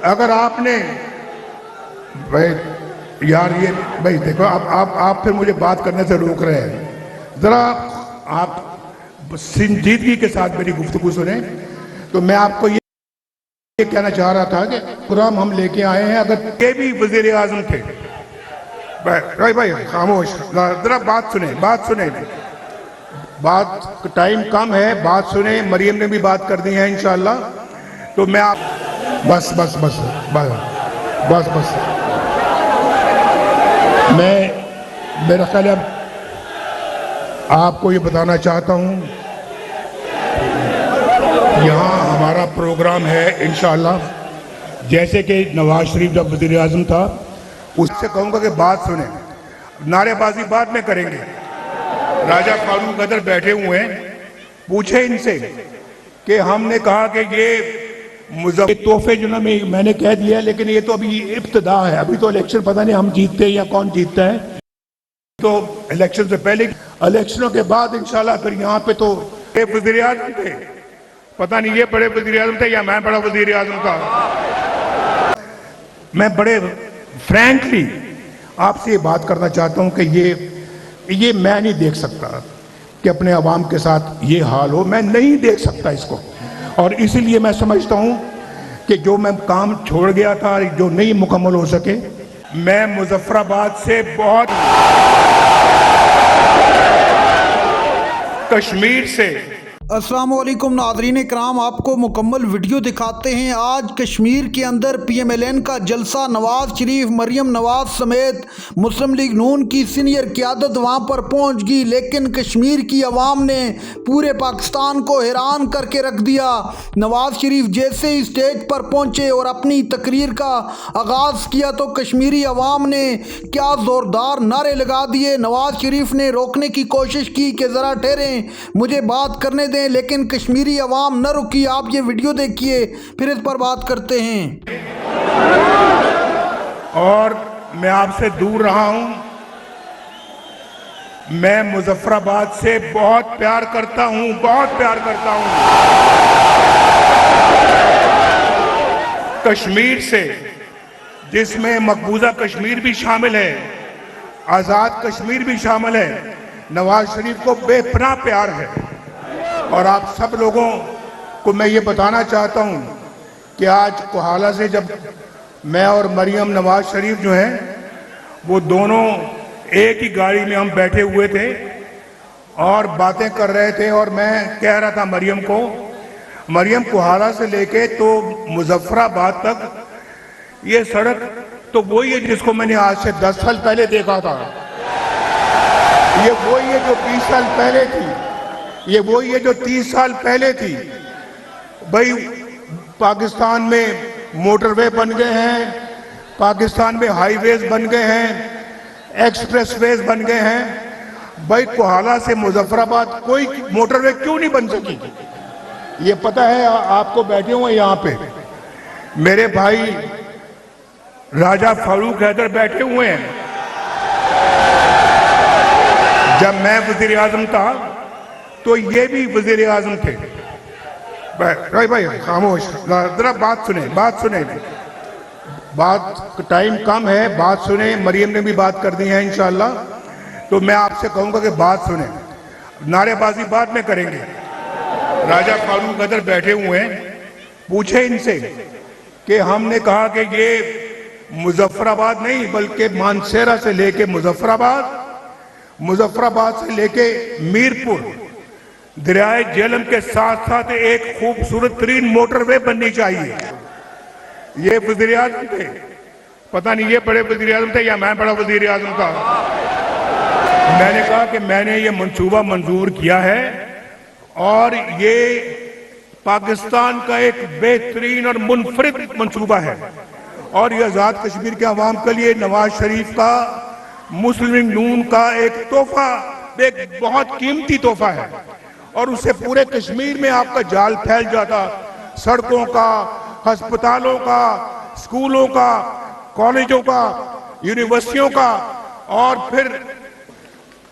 اگر آپ نے بھائی یار یہ بھائی دیکھو آپ پھر مجھے بات کرنے سے روک رہے ہیں، ذرا آپ سنجیدگی کے ساتھ میری گفتگو سنیں. تو میں آپ کو یہ کہنا چاہ رہا تھا کہ پروگرام ہم لے کے آئے ہیں، اگر یہ بھی وزیر اعظم تھے. بھائی خاموش، ذرا بات سنیں بات ٹائم کم ہے، بات سنیں. مریم نے بھی بات کر دی ہے انشاءاللہ. تو میں آپ بس میں میرا خیال ہے آپ کو یہ بتانا چاہتا ہوں، یہاں ہمارا پروگرام ہے انشاءاللہ. جیسے کہ نواز شریف جب وزیر اعظم تھا، اس سے کہوں گا کہ بات سنیں، نعرے بازی بعد میں کریں گے. راجہ فاروق ادھر بیٹھے ہوئے ہیں، پوچھیں ان سے کہ ہم نے کہا کہ یہ تحفے جو نا میں نے کہہ دیا، لیکن یہ تو ابھی ابتدا ہے، ابھی تو الیکشن پتہ نہیں ہم جیتتے ہیں یا کون جیتتا ہے. تو الیکشن سے پہلے، الیکشنوں کے بعد انشاءاللہ پھر یہاں پہ تو وزیر اعظم تھے، پتہ نہیں یہ بڑے وزیر اعظم تھے یا میں بڑا وزیر اعظم تھا. میں بڑے فرینکلی آپ سے یہ بات کرنا چاہتا ہوں کہ یہ میں نہیں دیکھ سکتا کہ اپنے عوام کے ساتھ یہ حال ہو. میں نہیں دیکھ سکتا اس کو، اور اسی لیے میں سمجھتا ہوں کہ جو میں کام چھوڑ گیا تھا جو نہیں مکمل ہو سکے، میں مظفر آباد سے بہت کشمیر سے. السلام علیکم ناظرین کرام، آپ کو مکمل ویڈیو دکھاتے ہیں. آج کشمیر کے اندر پی ایم ایل این کا جلسہ، نواز شریف، مریم نواز سمیت مسلم لیگ نون کی سینئر قیادت وہاں پر پہنچ گئی، لیکن کشمیر کی عوام نے پورے پاکستان کو حیران کر کے رکھ دیا. نواز شریف جیسے ہی اسٹیج پر پہنچے اور اپنی تقریر کا آغاز کیا تو کشمیری عوام نے کیا زوردار نعرے لگا دیے. نواز شریف نے روکنے کی کوشش کی کہ ذرا ٹھہریں، مجھے بات کرنے دیں، لیکن کشمیری عوام نہ رکی. آپ یہ ویڈیو دیکھیے، پھر اس پر بات کرتے ہیں. اور میں آپ سے دور رہا ہوں، میں مظفر آباد سے بہت پیار کرتا ہوں. کشمیر سے، جس میں مقبوضہ کشمیر بھی شامل ہے، آزاد کشمیر بھی شامل ہے، نواز شریف کو بے پناہ پیار ہے. اور آپ سب لوگوں کو میں یہ بتانا چاہتا ہوں کہ آج کوہالہ سے جب میں اور مریم نواز شریف جو ہیں وہ دونوں ایک ہی گاڑی میں ہم بیٹھے ہوئے تھے اور باتیں کر رہے تھے، اور میں کہہ رہا تھا مریم کوہالہ سے لے کے تو مظفر آباد تک یہ سڑک تو وہی ہے جس کو میں نے آج سے 10 سال پہلے دیکھا تھا. یہ وہی ہے جو 20 سال پہلے تھی، یہ وہی ہے جو 30 سال پہلے تھی. بھائی پاکستان میں موٹر وے بن گئے ہیں، پاکستان میں ہائی ویز بن گئے ہیں، ایکسپریس ویز بن گئے ہیں. بھائی کوہالہ سے مظفر آباد کوئی موٹر وے کیوں نہیں بن سکی؟ یہ پتہ ہے آپ کو بیٹھے ہوئے یہاں پہ میرے بھائی راجہ فاروق حیدر بیٹھے ہوئے ہیں. جب میں وزیر اعظم تھا تو یہ بھی وزیر اعظم تھے. بھائی خاموش، ذرا بات سنیں بات ٹائم کم ہے، بات سنیں. مریم نے بھی بات کر دی ہے انشاءاللہ. تو میں آپ سے کہوں گا کہ بات سنیں، نعرے بازی بعد میں کریں گے. راجہ فاروق ادھر بیٹھے ہوئے ہیں، پوچھیں ان سے کہ ہم نے کہا کہ یہ مظفر آباد نہیں بلکہ مانسیرہ سے لے کے مظفر آباد سے لے کے میرپور دریائے جہلم کے ساتھ ساتھ ایک خوبصورت ترین موٹر وے بننی چاہیے. یہ وزیر اعظم تھے، پتہ نہیں یہ بڑے وزیر اعظم تھے یا میں بڑا وزیر اعظم تھا. میں نے کہا کہ میں نے یہ منصوبہ منظور کیا ہے اور یہ پاکستان کا ایک بہترین اور منفرد منصوبہ ہے، اور یہ آزاد کشمیر کے عوام کے لیے نواز شریف کا، مسلم لیگ نون کا ایک تحفہ، ایک بہت قیمتی تحفہ ہے. اور اس سے پورے کشمیر میں آپ کا جال پھیل جاتا، سڑکوں کا، ہسپتالوں کا، اسکولوں کا، کالجوں کا، یونیورسٹیوں کا. اور پھر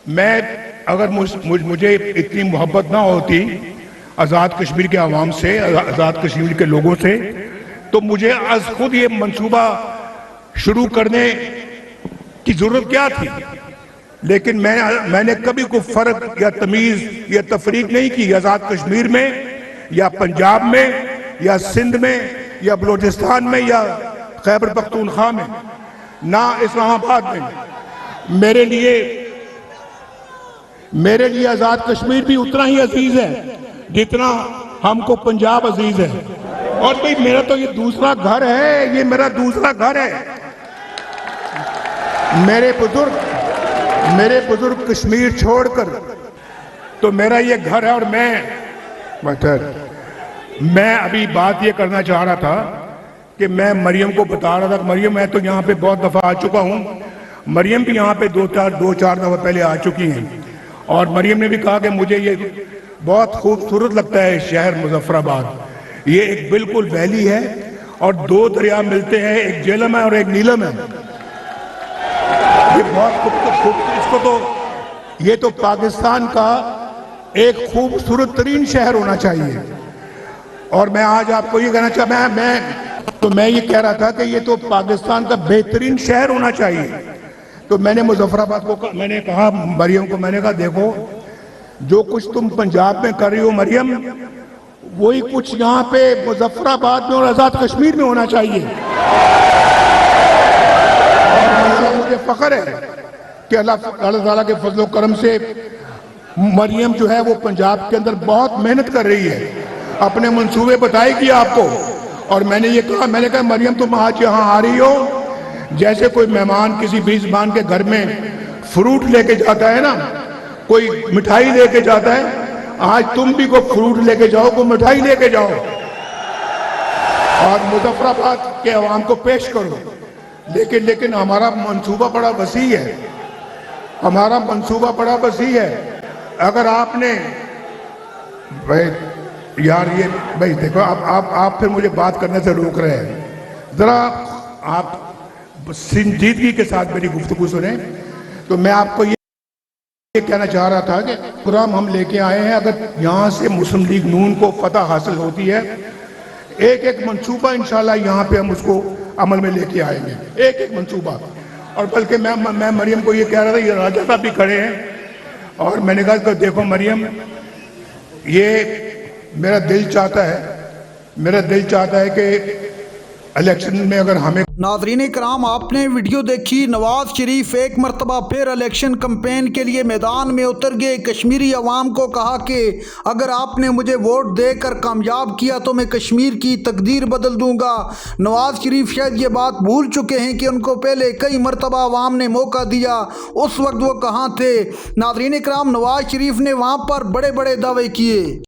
میں اگر مجھے اتنی محبت نہ ہوتی آزاد کشمیر کے عوام سے، آزاد کشمیر کے لوگوں سے، تو مجھے از خود یہ منصوبہ شروع کرنے کی ضرورت کیا تھی؟ لیکن میں نے کبھی کوئی فرق یا تمیز یا تفریق نہیں کی آزاد کشمیر میں یا پنجاب میں یا سندھ میں یا بلوچستان میں یا خیبر پختونخوا میں، نہ اسلام آباد میں۔ میرے لیے آزاد کشمیر بھی اتنا ہی عزیز ہے جتنا ہم کو پنجاب عزیز ہے، اور بھئی میرا تو یہ دوسرا گھر ہے، یہ میرا دوسرا گھر ہے۔ میرے بزرگ کشمیر چھوڑ کر تو میرا یہ گھر ہے، اور میں ابھی بات یہ کرنا چاہ رہا تھا کہ میں مریم کو بتا رہا تھا کہ مریم میں تو یہاں پہ بہت دفعہ آ چکا ہوں، مریم بھی یہاں پہ دو چار دفعہ پہلے آ چکی ہیں، اور مریم نے بھی کہا کہ مجھے یہ بہت خوبصورت لگتا ہے شہر مظفر آباد، یہ ایک بالکل ویلی ہے اور دو دریا ملتے ہیں، ایک جہلم ہے اور ایک نیلم ہے، یہ بہت خوبصورت، یہ تو پاکستان کا ایک خوبصورت ترین شہر ہونا چاہیے۔ اور میں آج آپ کو یہ کہنا چاہتا میں یہ کہہ رہا تھا کہ یہ تو پاکستان کا بہترین شہر ہونا چاہیے۔ تو میں نے مظفر آباد کو میں نے کہا مریم کو، میں نے کہا دیکھو جو کچھ تم پنجاب میں کر رہی ہو مریم، وہی کچھ یہاں پہ مظفر آباد میں اور آزاد کشمیر میں ہونا چاہیے۔ مجھے فخر ہے کہ اللہ تعالیٰ کے فضل و کرم سے مریم جو ہے وہ پنجاب کے اندر بہت محنت کر رہی ہے، اپنے منصوبے بتائے گی آپ کو۔ اور میں نے کہا مریم تم آج یہاں آ رہی ہو، جیسے کوئی مہمان کسی میزبان کے گھر میں فروٹ لے کے جاتا ہے نا، کوئی مٹھائی لے کے جاتا ہے، آج تم بھی کوئی فروٹ لے کے جاؤ، کوئی مٹھائی لے کے جاؤ اور مظفر آباد کے عوام کو پیش کرو۔ لیکن ہمارا منصوبہ بڑا وسیع ہے، ہمارا منصوبہ بڑا وسیع ہے۔ اگر آپ نے یار یہ بھائی دیکھو آپ پھر مجھے بات کرنے سے روک رہے ہیں، ذرا آپ سنجیدگی کے ساتھ میری گفتگو سنیں۔ تو میں آپ کو یہ کہنا چاہ رہا تھا کہ پروگرام ہم لے کے آئے ہیں، اگر یہاں سے مسلم لیگ نون کو فتح حاصل ہوتی ہے، ایک منصوبہ انشاءاللہ یہاں پہ ہم اس کو عمل میں لے کے آئیں گے، ایک منصوبہ۔ اور بلکہ میں مریم کو یہ کہہ رہا تھا، یہ راجہ صاحب بھی کھڑے ہیں، اور میں نے کہا کہ دیکھو مریم، یہ میرا دل چاہتا ہے کہ الیکشن میں اگر ہمیں ناظرین کرام، آپ نے ویڈیو دیکھی، نواز شریف ایک مرتبہ پھر الیکشن کمپین کے لیے میدان میں اتر گئے، کشمیری عوام کو کہا کہ اگر آپ نے مجھے ووٹ دے کر کامیاب کیا تو میں کشمیر کی تقدیر بدل دوں گا۔ نواز شریف شاید یہ بات بھول چکے ہیں کہ ان کو پہلے کئی مرتبہ عوام نے موقع دیا، اس وقت وہ کہاں تھے؟ ناظرین کرام، نواز شریف نے وہاں پر بڑے بڑے دعوے کیے۔